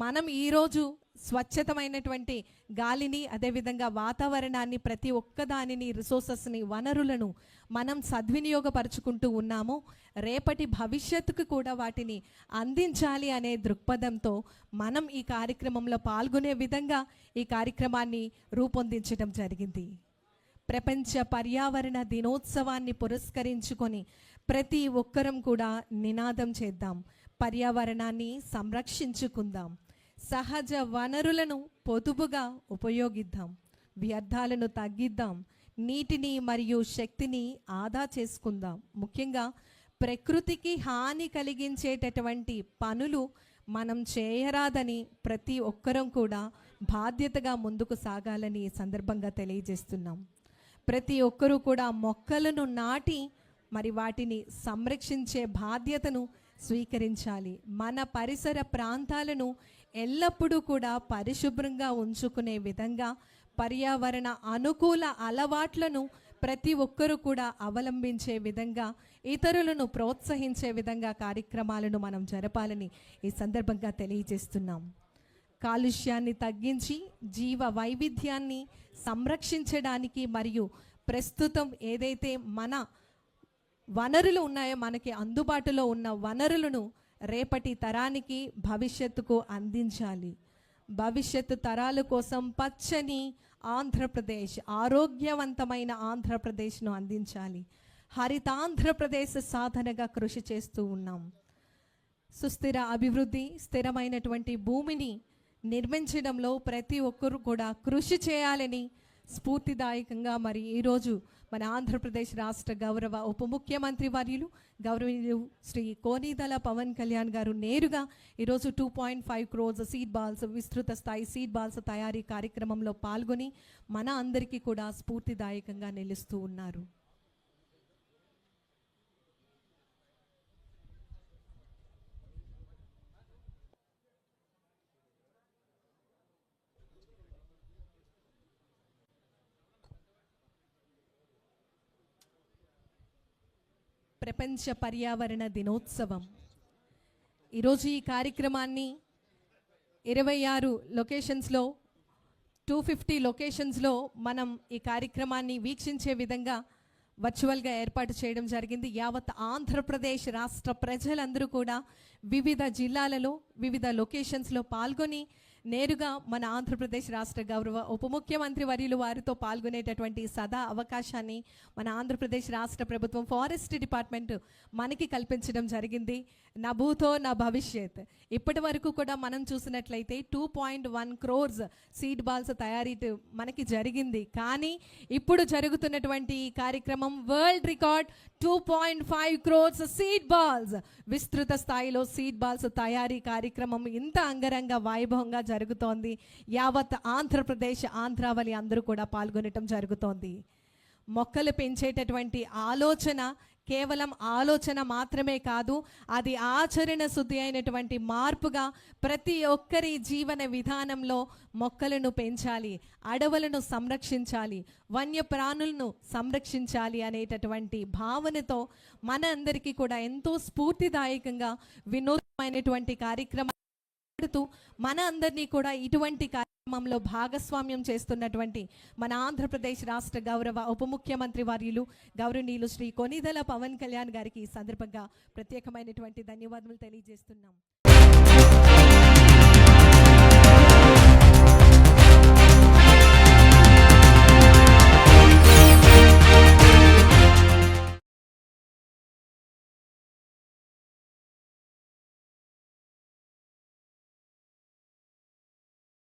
మనం ఈరోజు స్వచ్ఛతమైనటువంటి గాలిని, అదేవిధంగా వాతావరణాన్ని, ప్రతి ఒక్కదానిని, రిసోర్సెస్ని, వనరులను మనం సద్వినియోగపరుచుకుంటూ ఉన్నాము. రేపటి భవిష్యత్తుకు కూడా వాటిని అందించాలి అనే దృక్పథంతో మనం ఈ కార్యక్రమంలో పాల్గొనే విధంగా ఈ కార్యక్రమాన్ని రూపొందించడం జరిగింది. ప్రపంచ పర్యావరణ దినోత్సవాన్ని పురస్కరించుకొని ప్రతి ఒక్కరం కూడా నినాదం చేద్దాం, పర్యావరణాన్ని సంరక్షించుకుందాం, సహజ వనరులను పొదుపుగా ఉపయోగిద్దాం, వ్యర్థాలను తగ్గిద్దాం, నీటిని మరియు శక్తిని ఆదా చేసుకుందాం. ముఖ్యంగా ప్రకృతికి హాని కలిగించేటటువంటి పనులు మనం చేయరాదని ప్రతి ఒక్కరం కూడా బాధ్యతగా ముందుకు సాగాలని ఈ సందర్భంగా తెలియజేస్తున్నాం. ప్రతి ఒక్కరూ కూడా మొక్కలను నాటి మరి వాటిని సంరక్షించే బాధ్యతను స్వీకరించాలి. మన పరిసర ప్రాంతాలను ఎల్లప్పుడూ కూడా పరిశుభ్రంగా ఉంచుకునే విధంగా పర్యావరణ అనుకూల అలవాట్లను ప్రతి ఒక్కరూ కూడా అవలంబించే విధంగా, ఇతరులను ప్రోత్సహించే విధంగా కార్యక్రమాలను మనం జరపాలని ఈ సందర్భంగా తెలియజేస్తున్నాం. కాలుష్యాన్ని తగ్గించి జీవ వైవిధ్యాన్ని సంరక్షించడానికి మరియు ప్రస్తుతం ఏదైతే మన వనరులు ఉన్నాయో, మనకి అందుబాటులో ఉన్న వనరులను రేపటి తరానికి, భవిష్యత్తుకు అందించాలి. భవిష్యత్తు తరాల కోసం పచ్చని ఆంధ్రప్రదేశ్, ఆరోగ్యవంతమైన ఆంధ్రప్రదేశ్ను అందించాలి. హరితాంధ్రప్రదేశ్ సాధనగా కృషి చేస్తూ ఉన్నాం. సుస్థిర అభివృద్ధి, స్థిరమైనటువంటి భూమిని నిర్మించడంలో ప్రతి ఒక్కరూ కూడా కృషి చేయాలని స్ఫూర్తిదాయకంగా మరి ఈరోజు మన ఆంధ్రప్రదేశ్ రాష్ట్ర గౌరవ ఉప ముఖ్యమంత్రి వర్యులు గౌరవనీయులు శ్రీ కోనిదల పవన్ కళ్యాణ్ గారు నేరుగా ఈరోజు 2.5 crores సీడ్ బాల్స్, విస్తృత స్థాయి సీడ్ బాల్స్ తయారీ కార్యక్రమంలో పాల్గొని మన అందరికీ కూడా స్ఫూర్తిదాయకంగా నిలుస్తూ ఉన్నారు. ప్రపంచ పర్యావరణ దినోత్సవం ఈరోజు ఈ కార్యక్రమాన్ని 26 లొకేషన్స్లో 250 లొకేషన్స్లో మనం ఈ కార్యక్రమాన్ని వీక్షించే విధంగా వర్చువల్గా ఏర్పాటు చేయడం జరిగింది. యావత్ ఆంధ్రప్రదేశ్ రాష్ట్ర ప్రజలందరూ కూడా వివిధ జిల్లాలలో, వివిధ లొకేషన్స్లో పాల్గొని నేరుగా మన ఆంధ్రప్రదేశ్ రాష్ట్ర గౌరవ ఉప ముఖ్యమంత్రి వర్యులు వారితో పాల్గొనేటటువంటి సదా అవకాశాన్ని మన ఆంధ్రప్రదేశ్ రాష్ట్ర ప్రభుత్వం ఫారెస్ట్ డిపార్ట్మెంట్ మనకి కల్పించడం జరిగింది. నా భూతో నా భవిష్యత్. ఇప్పటి వరకు కూడా మనం చూసినట్లయితే 2.1 crores సీడ్ బాల్స్ తయారీ మనకి జరిగింది. కానీ ఇప్పుడు జరుగుతున్నటువంటి ఈ కార్యక్రమం world record 2.5 crores seed balls, విస్తృత స్థాయిలో సీడ్ బాల్స్ తయారీ కార్యక్రమం ఇంత అంగరంగ వైభవంగా జరుగుతోంది. యావత్ ఆంధ్రప్రదేశ్, ఆంధ్రావళి అందరూ కూడా పాల్గొనటం జరుగుతోంది. మొక్కలు పెంచేటటువంటి ఆలోచన కేవలం ఆలోచన మాత్రమే కాదు, అది ఆచరణ శుద్ధి అయినటువంటి మార్పుగా ప్రతి ఒక్కరి జీవన విధానంలో మొక్కలను పెంచాలి, అడవులను సంరక్షించాలి, వన్యప్రాణులను సంరక్షించాలి అనేటటువంటి భావనతో మన అందరికీ కూడా ఎంతో స్ఫూర్తిదాయకంగా వినూత్నమైనటువంటి కార్యక్రమం మన అందరినీ కూడా ఇటువంటి కార్యక్రమంలో భాగస్వామ్యం చేస్తున్నటువంటి మన ఆంధ్రప్రదేశ్ రాష్ట్ర గౌరవ ఉప ముఖ్యమంత్రి వర్యులు గౌరవనీయులు శ్రీ కొనిదెల పవన్ కళ్యాణ్ గారికి ఈ సందర్భంగా ప్రత్యేకమైనటువంటి ధన్యవాదాలు తెలియజేస్తున్నాం.